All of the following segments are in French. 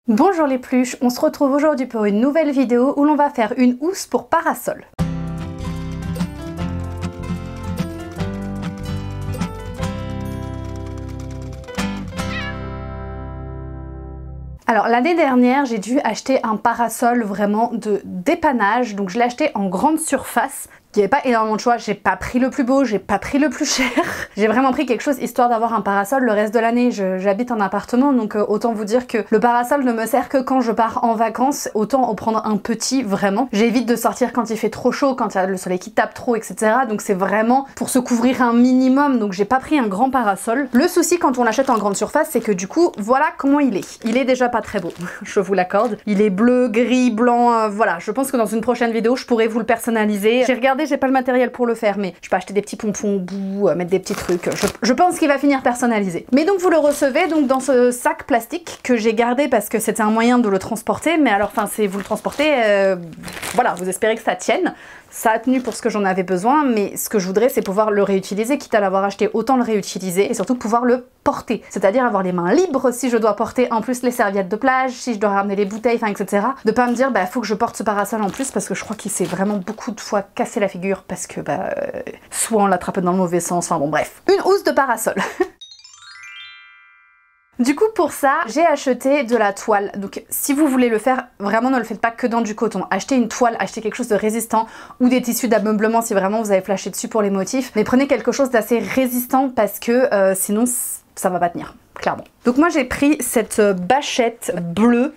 Bonjour les pluches, on se retrouve aujourd'hui pour une nouvelle vidéo où l'on va faire une housse pour parasol. Alors l'année dernière j'ai dû acheter un parasol vraiment de dépannage, donc je l'ai acheté en grande surface. Il n'y avait pas énormément de choix, j'ai pas pris le plus beau, j'ai pas pris le plus cher. J'ai vraiment pris quelque chose histoire d'avoir un parasol le reste de l'année. J'habite en appartement, donc autant vous dire que le parasol ne me sert que quand je pars en vacances. Autant en prendre un petit, vraiment. J'évite de sortir quand il fait trop chaud, quand il y a le soleil qui tape trop, etc. Donc c'est vraiment pour se couvrir un minimum, donc j'ai pas pris un grand parasol. Le souci quand on l'achète en grande surface, c'est que du coup, voilà comment il est. Il est déjà pas très beau, je vous l'accorde. Il est bleu, gris, blanc, voilà. Je pense que dans une prochaine vidéo, je pourrais vous le personnaliser. J'ai regardé, j'ai pas le matériel pour le faire, mais je peux acheter des petits pompons au bout, mettre des petits trucs. Je pense qu'il va finir personnalisé. Mais donc vous le recevez donc dans ce sac plastique que j'ai gardé parce que c'était un moyen de le transporter. Mais alors, enfin, c'est vous le transportez, voilà, vous espérez que ça tienne. Ça a tenu pour ce que j'en avais besoin, mais ce que je voudrais, c'est pouvoir le réutiliser, quitte à l'avoir acheté, autant le réutiliser, et surtout pouvoir le porter. C'est-à-dire avoir les mains libres si je dois porter en plus les serviettes de plage, si je dois ramener les bouteilles, enfin, etc. De pas me dire, bah, faut que je porte ce parasol en plus, parce que je crois qu'il s'est vraiment beaucoup de fois cassé la figure, parce que, bah, soit on l'attrape dans le mauvais sens, enfin bon, bref. Une housse de parasol. Du coup pour ça, j'ai acheté de la toile. Donc si vous voulez le faire, vraiment ne le faites pas que dans du coton. Achetez une toile, achetez quelque chose de résistant ou des tissus d'ameublement si vraiment vous avez flashé dessus pour les motifs. Mais prenez quelque chose d'assez résistant parce que sinon ça va pas tenir, clairement. Donc moi j'ai pris cette bâchette bleue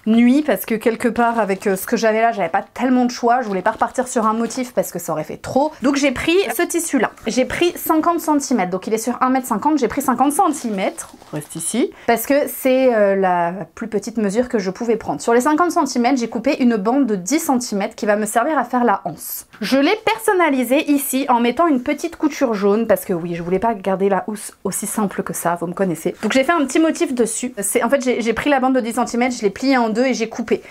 nuit parce que quelque part avec ce que j'avais là, j'avais pas tellement de choix, je voulais pas repartir sur un motif parce que ça aurait fait trop. Donc j'ai pris ce tissu là, j'ai pris 50 cm, donc il est sur 1,50 m, j'ai pris 50 cm, on reste ici, parce que c'est la plus petite mesure que je pouvais prendre. Sur les 50 cm, j'ai coupé une bande de 10 cm qui va me servir à faire la anse. Je l'ai personnalisée ici en mettant une petite couture jaune parce que oui, je voulais pas garder la housse aussi simple que ça, vous me connaissez. Donc j'ai fait un petit motif dessus. En fait j'ai pris la bande de 10 cm, je l'ai pliée en deux et j'ai coupé.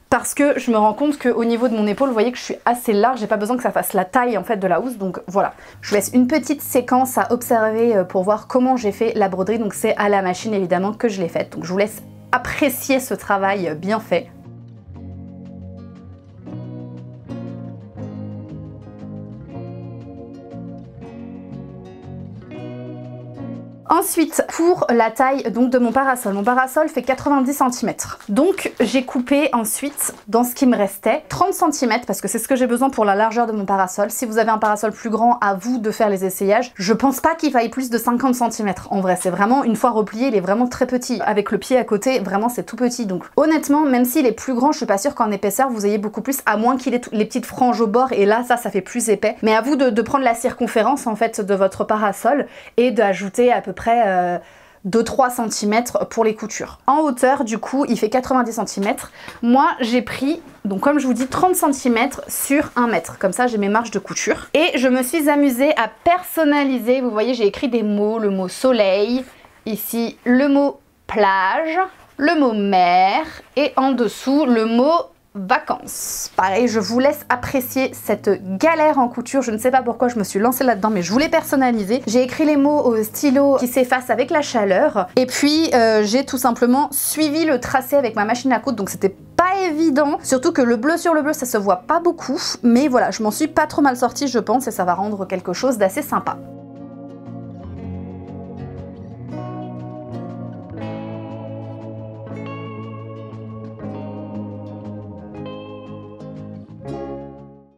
Parce que je me rends compte qu'au niveau de mon épaule, vous voyez que je suis assez large, j'ai pas besoin que ça fasse la taille en fait de la housse, donc voilà. Je vous laisse une petite séquence à observer pour voir comment j'ai fait la broderie, donc c'est à la machine évidemment que je l'ai faite. Donc je vous laisse apprécier ce travail bien fait. Ensuite, pour la taille donc de mon parasol fait 90 cm. Donc j'ai coupé ensuite, dans ce qui me restait, 30 cm parce que c'est ce que j'ai besoin pour la largeur de mon parasol. Si vous avez un parasol plus grand, à vous de faire les essayages. Je pense pas qu'il faille plus de 50 cm. En vrai, c'est vraiment, une fois replié, il est vraiment très petit. Avec le pied à côté, vraiment c'est tout petit. Donc honnêtement, même s'il est plus grand, je suis pas sûre qu'en épaisseur vous ayez beaucoup plus, à moins qu'il ait les petites franges au bord, et là ça fait plus épais. Mais à vous de prendre la circonférence en fait de votre parasol et d'ajouter à peu près 2-3 cm pour les coutures. En hauteur, du coup, il fait 90 cm. Moi, j'ai pris, donc comme je vous dis, 30 cm sur 1 mètre. Comme ça, j'ai mes marges de couture. Et je me suis amusée à personnaliser. Vous voyez, j'ai écrit des mots. Le mot soleil, ici, le mot plage, le mot mer, et en dessous, le mot vacances. Pareil, je vous laisse apprécier cette galère en couture. Je ne sais pas pourquoi je me suis lancée là-dedans, mais je voulais personnaliser. J'ai écrit les mots au stylo qui s'effacent avec la chaleur. Et puis, j'ai tout simplement suivi le tracé avec ma machine à coudre. Donc, c'était pas évident. Surtout que le bleu sur le bleu, ça se voit pas beaucoup. Mais voilà, je m'en suis pas trop mal sortie, je pense. Et ça va rendre quelque chose d'assez sympa.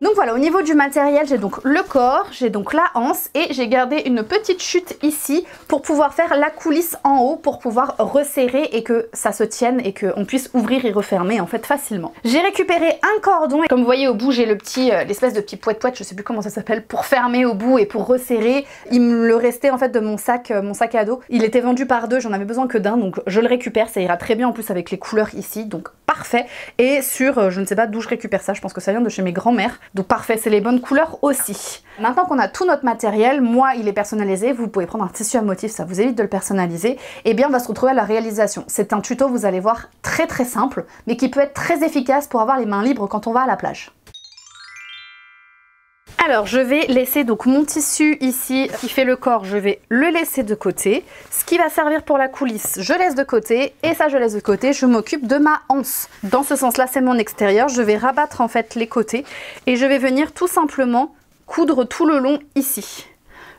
Donc voilà, au niveau du matériel, j'ai donc le corps, j'ai donc la anse et j'ai gardé une petite chute ici pour pouvoir faire la coulisse en haut, pour pouvoir resserrer et que ça se tienne et qu'on puisse ouvrir et refermer en fait facilement. J'ai récupéré un cordon et comme vous voyez au bout j'ai le petit, l'espèce de petit poète-poète, je sais plus comment ça s'appelle, pour fermer au bout et pour resserrer. Il me le restait en fait de mon sac à dos. Il était vendu par deux, j'en avais besoin que d'un, donc je le récupère, ça ira très bien en plus avec les couleurs ici, donc parfait. Et sur, je ne sais pas d'où je récupère ça, je pense que ça vient de chez mes grands-mères. Donc parfait, c'est les bonnes couleurs aussi. Maintenant qu'on a tout notre matériel, moi il est personnalisé, vous pouvez prendre un tissu à motif, ça vous évite de le personnaliser, et bien on va se retrouver à la réalisation. C'est un tuto, vous allez voir, très très simple, mais qui peut être très efficace pour avoir les mains libres quand on va à la plage. Alors je vais laisser donc mon tissu ici qui fait le corps, je vais le laisser de côté. Ce qui va servir pour la coulisse, je laisse de côté et ça je laisse de côté, je m'occupe de ma anse. Dans ce sens là c'est mon extérieur, je vais rabattre en fait les côtés et je vais venir tout simplement coudre tout le long ici.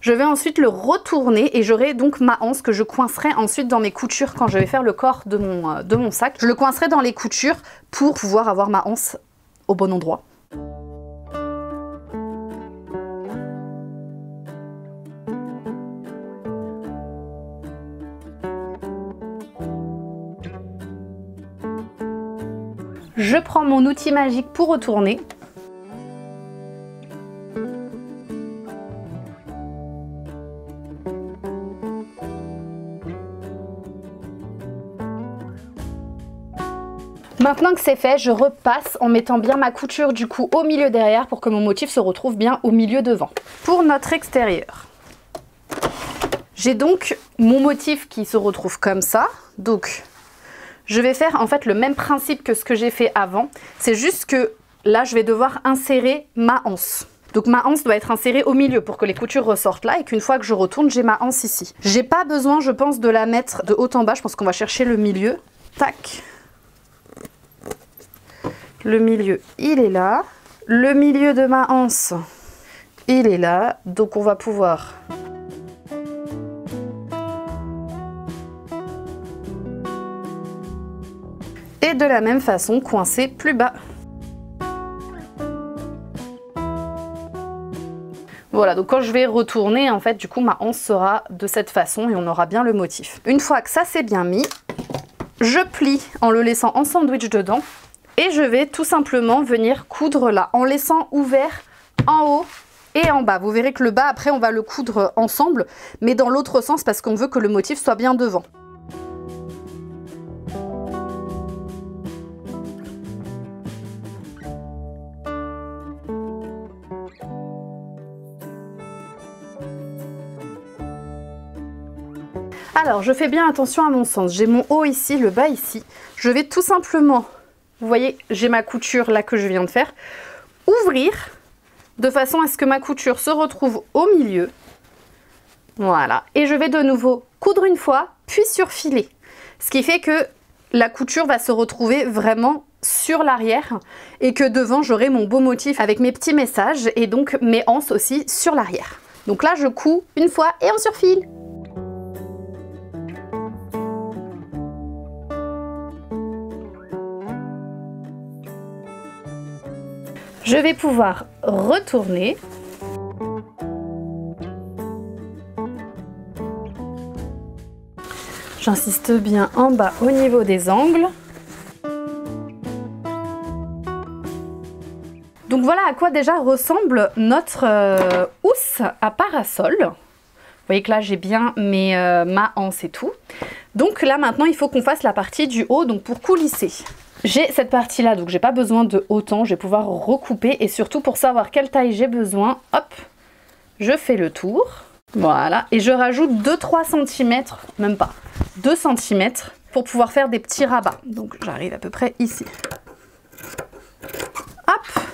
Je vais ensuite le retourner et j'aurai donc ma anse que je coincerai ensuite dans mes coutures quand je vais faire le corps de mon sac. Je le coincerai dans les coutures pour pouvoir avoir ma anse au bon endroit. Je prends mon outil magique pour retourner. Maintenant que c'est fait, je repasse en mettant bien ma couture du coup au milieu derrière pour que mon motif se retrouve bien au milieu devant. Pour notre extérieur, j'ai donc mon motif qui se retrouve comme ça. Donc je vais faire en fait le même principe que ce que j'ai fait avant. C'est juste que là, je vais devoir insérer ma anse. Donc ma anse doit être insérée au milieu pour que les coutures ressortent là et qu'une fois que je retourne, j'ai ma anse ici. J'ai pas besoin, je pense, de la mettre de haut en bas. Je pense qu'on va chercher le milieu. Tac. Le milieu, il est là. Le milieu de ma anse, il est là. Donc on va pouvoir... Et de la même façon, coincer plus bas. Voilà, donc quand je vais retourner, en fait, du coup, ma anse sera de cette façon et on aura bien le motif. Une fois que ça c'est bien mis, je plie en le laissant en sandwich dedans et je vais tout simplement venir coudre là, en laissant ouvert en haut et en bas. Vous verrez que le bas, après, on va le coudre ensemble, mais dans l'autre sens parce qu'on veut que le motif soit bien devant. Alors, je fais bien attention à mon sens. J'ai mon haut ici, le bas ici. Je vais tout simplement, vous voyez, j'ai ma couture là que je viens de faire, ouvrir de façon à ce que ma couture se retrouve au milieu. Voilà. Et je vais de nouveau coudre une fois, puis surfiler. Ce qui fait que la couture va se retrouver vraiment sur l'arrière et que devant, j'aurai mon beau motif avec mes petits messages et donc mes anses aussi sur l'arrière. Donc là, je couds une fois et on surfile. Je vais pouvoir retourner. J'insiste bien en bas au niveau des angles. Donc voilà à quoi déjà ressemble notre housse à parasol. Vous voyez que là j'ai bien ma anse et tout. Donc là maintenant il faut qu'on fasse la partie du haut, donc pour coulisser. J'ai cette partie là, donc j'ai pas besoin de autant, je vais pouvoir recouper et surtout pour savoir quelle taille j'ai besoin, hop, je fais le tour, voilà, et je rajoute 2-3 cm, même pas, 2 cm pour pouvoir faire des petits rabats. Donc j'arrive à peu près ici. Hop,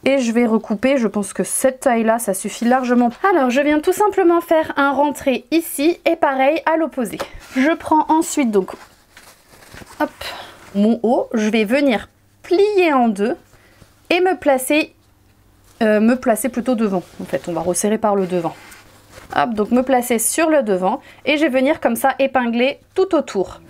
et je vais recouper, je pense que cette taille là, ça suffit largement. Alors je viens tout simplement faire un rentré ici et pareil à l'opposé. Je prends ensuite donc, hop, mon haut, je vais venir plier en deux et me placer plutôt devant. En fait, on va resserrer par le devant. Hop, donc me placer sur le devant et je vais venir comme ça épingler tout autour.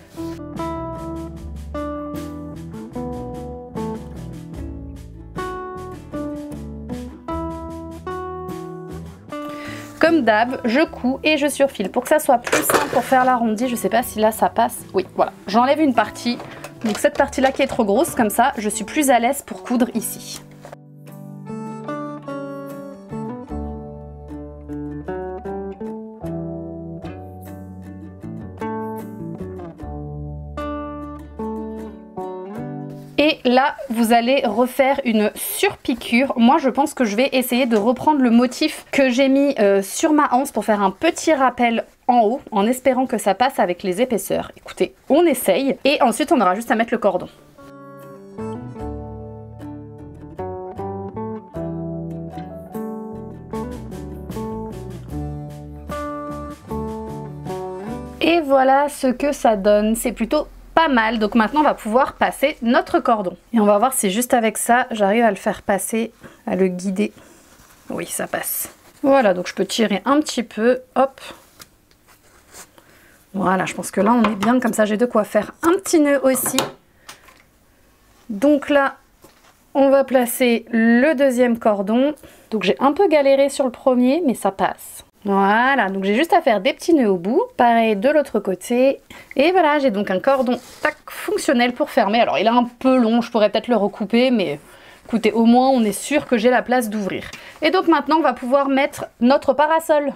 Comme d'hab, je couds et je surfile pour que ça soit plus simple pour faire l'arrondi. Je sais pas si là ça passe. Oui, voilà. J'enlève une partie. Donc cette partie-là qui est trop grosse, comme ça, je suis plus à l'aise pour coudre ici. Et là, vous allez refaire une surpiqûre. Moi, je pense que je vais essayer de reprendre le motif que j'ai mis sur ma anse pour faire un petit rappel en haut, en espérant que ça passe avec les épaisseurs. Écoutez, on essaye. Et ensuite, on aura juste à mettre le cordon. voilà ce que ça donne, c'est plutôt pas mal. Donc maintenant on va pouvoir passer notre cordon. Et on va voir si juste avec ça, j'arrive à le faire passer, à le guider. Oui, ça passe. Voilà, donc je peux tirer un petit peu, hop. Voilà, je pense que là on est bien, comme ça j'ai de quoi faire un petit nœud aussi. Donc là, on va placer le deuxième cordon. Donc j'ai un peu galéré sur le premier, mais ça passe. Voilà, donc j'ai juste à faire des petits nœuds au bout. Pareil de l'autre côté. Et voilà, j'ai donc un cordon tac, fonctionnel pour fermer. Alors il est un peu long, je pourrais peut-être le recouper, mais écoutez, au moins on est sûr que j'ai la place d'ouvrir. Et donc maintenant on va pouvoir mettre notre parasol.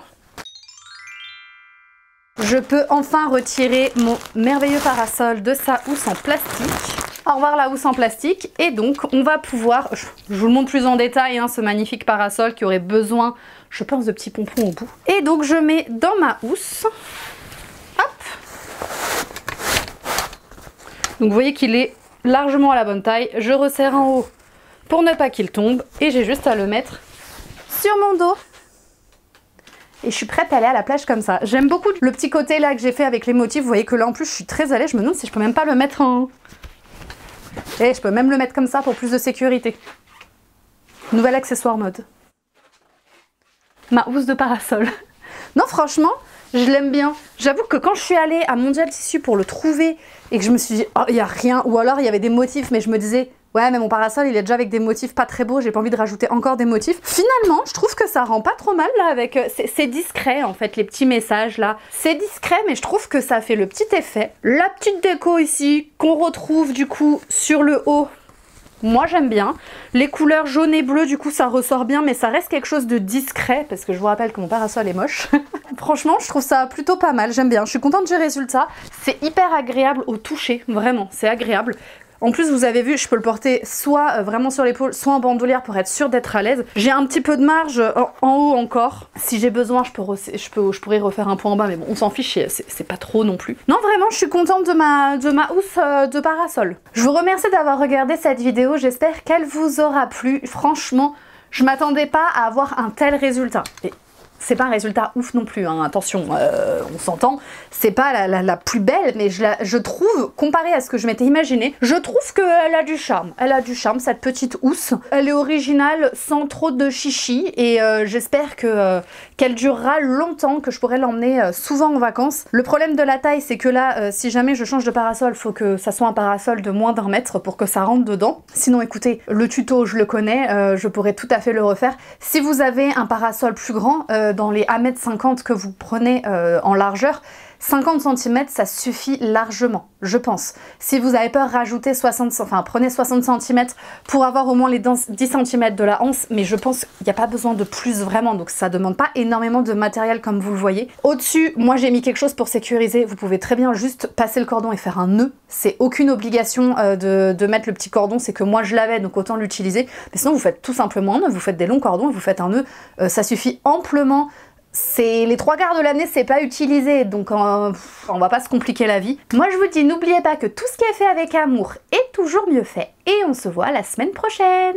Je peux enfin retirer mon merveilleux parasol de sa housse en plastique. Au revoir la housse en plastique. Et donc on va pouvoir, je vous le montre plus en détail, hein, ce magnifique parasol qui aurait besoin, je pense, de petits pompons au bout. Et donc je mets dans ma housse. Hop. Donc vous voyez qu'il est largement à la bonne taille. Je resserre en haut pour ne pas qu'il tombe. Et j'ai juste à le mettre sur mon dos. Et je suis prête à aller à la plage comme ça. J'aime beaucoup le petit côté là que j'ai fait avec les motifs. Vous voyez que là en plus je suis très à l'aise. Je me demande si je peux même pas le mettre en... Et je peux même le mettre comme ça pour plus de sécurité. Nouvel accessoire mode. Ma housse de parasol. Non, franchement, je l'aime bien. J'avoue que quand je suis allée à Mondial Tissu pour le trouver et que je me suis dit, oh, il n'y a rien, ou alors il y avait des motifs, mais je me disais, ouais, mais mon parasol, il est déjà avec des motifs pas très beaux, j'ai pas envie de rajouter encore des motifs. Finalement, je trouve que ça rend pas trop mal là avec... C'est discret en fait, les petits messages là. C'est discret, mais je trouve que ça fait le petit effet. La petite déco ici, qu'on retrouve du coup sur le haut. Moi j'aime bien. Les couleurs jaune et bleu, du coup ça ressort bien, mais ça reste quelque chose de discret, parce que je vous rappelle que mon parasol est moche. Franchement, je trouve ça plutôt pas mal, j'aime bien. Je suis contente du résultat. C'est hyper agréable au toucher, vraiment, c'est agréable. En plus, vous avez vu, je peux le porter soit vraiment sur l'épaule, soit en bandoulière pour être sûre d'être à l'aise. J'ai un petit peu de marge en haut encore. Si j'ai besoin, je pourrais refaire un point en bas, mais bon, on s'en fiche, c'est pas trop non plus. Non, vraiment, je suis contente de ma housse de parasol. Je vous remercie d'avoir regardé cette vidéo. J'espère qu'elle vous aura plu. Franchement, je m'attendais pas à avoir un tel résultat. Et c'est pas un résultat ouf non plus, hein. Attention, on s'entend, c'est pas la plus belle, mais je trouve, comparé à ce que je m'étais imaginé, je trouve qu'elle a du charme. Elle a du charme, cette petite housse. Elle est originale, sans trop de chichi, et j'espère qu'elle durera longtemps, que je pourrai l'emmener souvent en vacances. Le problème de la taille, c'est que là, si jamais je change de parasol, il faut que ça soit un parasol de moins d'1 mètre pour que ça rentre dedans. Sinon, écoutez, le tuto, je le connais, je pourrais tout à fait le refaire. Si vous avez un parasol plus grand, dans les 1,50 m que vous prenez en largeur, 50 cm ça suffit largement, je pense. Si vous avez peur, rajoutez prenez 60 cm pour avoir au moins les 10 cm de la anse, mais je pense qu'il n'y a pas besoin de plus vraiment, donc ça demande pas énormément de matériel comme vous le voyez. Au-dessus, moi j'ai mis quelque chose pour sécuriser, vous pouvez très bien juste passer le cordon et faire un nœud. C'est aucune obligation de mettre le petit cordon, c'est que moi je l'avais, donc autant l'utiliser. Mais sinon vous faites tout simplement un nœud, vous faites des longs cordons et vous faites un nœud, ça suffit amplement. C'est les 3/4 de l'année, c'est pas utilisé, donc on va pas se compliquer la vie. Moi je vous dis, n'oubliez pas que tout ce qui est fait avec amour est toujours mieux fait, et on se voit la semaine prochaine.